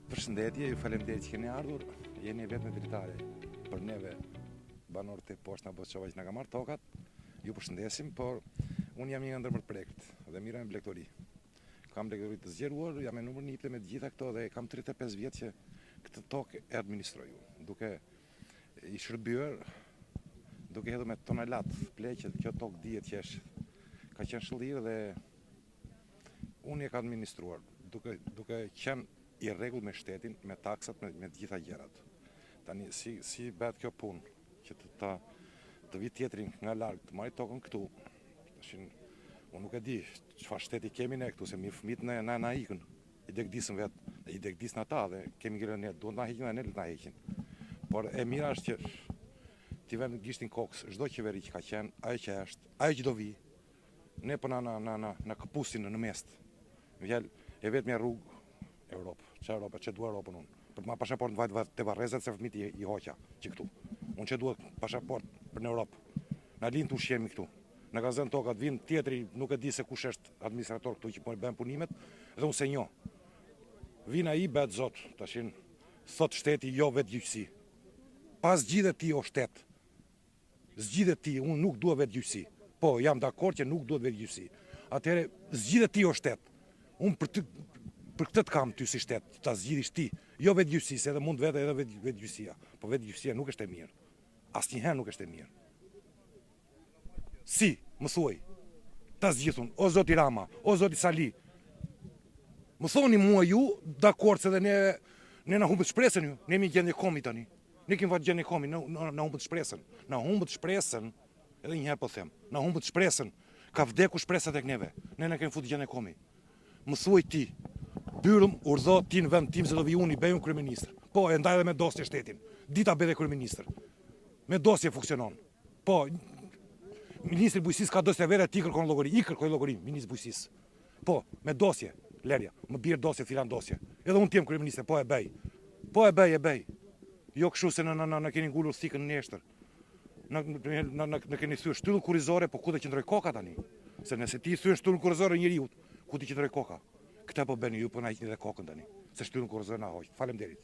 Përshëndetje, ju faleminderit që keni ardhur. Jeni vetëm dritare për neve banorët e poshtë apo çova që na ka marrë tokat. Ju përshëndesim, por unë jam një nga ndërmjetprekët dhe mirë në blegtori. Kam blegtori të zgjeruar, jam e numër 1 me të gjitha këto dhe kam 35 vjet që këtë tokë e administroj, duke i shërbyer, duke hedhur me tonalat pleqe, kjo tokë dihet që ka qenë shëllir dhe unë e ka administruar, duke qenë i rregull me shtetin, me taksat, me të gjitha gjërat. Tani si bëhet kjo punë që të vi tjetrin nga larg të marrë tokën këtu. Tashin unë nuk e di çfarë shteti kemi ne këtu, se mi fëmijët na ikën. I degdisën vetë, i degdisën ata dhe kemi ngelën ne, duhet na heqin dhe ne na heqin. Por e mira është që ti vëmë gishtin kokës, çdo qeveri që ka qenë, ajo që është, ajo që do vi, ne po na kapusin në mes. E vetmja rrugë Europë. Që Europë, që dua Europën unë. Për të marrë pasaport në vajtë të varrezat se fëmijët i hoqa që këtu. Unë që dua pasaport për në Europë. Na linë të ushqemi këtu. Në ka zënë tokat, vinë tjetri, nuk e di se kush është administrator këtu që po bën punimet, dhe unë se njo. Vina i bëhet zot, tashin, thot shteti jo vetë gjyqësi. Pas zgjidhet ti o shtet. Zgjidhet ti, unë nuk dua vetë gjyqësi. Po, jam dakord që nuk duhet vetë gjyqësi. Atëherë zgjidhet ti o shtet. Unë për këtë të kam ty si shtet, ta zgjidhish ti, jo vetë gjyqësi, se edhe mund vetë edhe vetë gjyqësia. Po vetë gjyqësia nuk është e mirë. Asnjëherë nuk është e mirë. Si, më thuaj, ta zgjidhun, o zoti Rama, o zoti Sali. Më thoni mua ju, dakord se dhe ne na humbët shpresën ju, ne jemi gjendje komi tani. Ne kemi vajtë gjendje komi, na humbët shpresën. Na humbët shpresën, edhe një herë po them, na humbët shpresën. Ka vdekur shpresa tek neve. Ne kemi futur gjendje komi. Më thuaj ti, byrëm, urdhë ti në vend tim se do vi unë i bëjmë kryeministër. Po, e ndaj edhe me dosje shtetin. Dita bëj dhe kryeministër. Me dosje funksionon. Po, ministri bujqësisë ka dosje vere, ti kërkon llogari, i kërkoj llogari ministri bujqësisë. Po, me dosje, lerja, më birë dosje, filan dosje. Edhe unë ti jam kryeministër, po e bëj. Po e bëj. Jo kështu se na keni ngulur thikën në nesër. Na keni thyer shtyllën kurrizore, po ku do qëndroj koka tani? Se nëse ti thyer shtyllën kurrizore njeriu, ku ti qëndroj koka? Këta po bëni ju, po na hiqni dhe kokën tani, se shtyllën kurrizore na hoq. Faleminderit.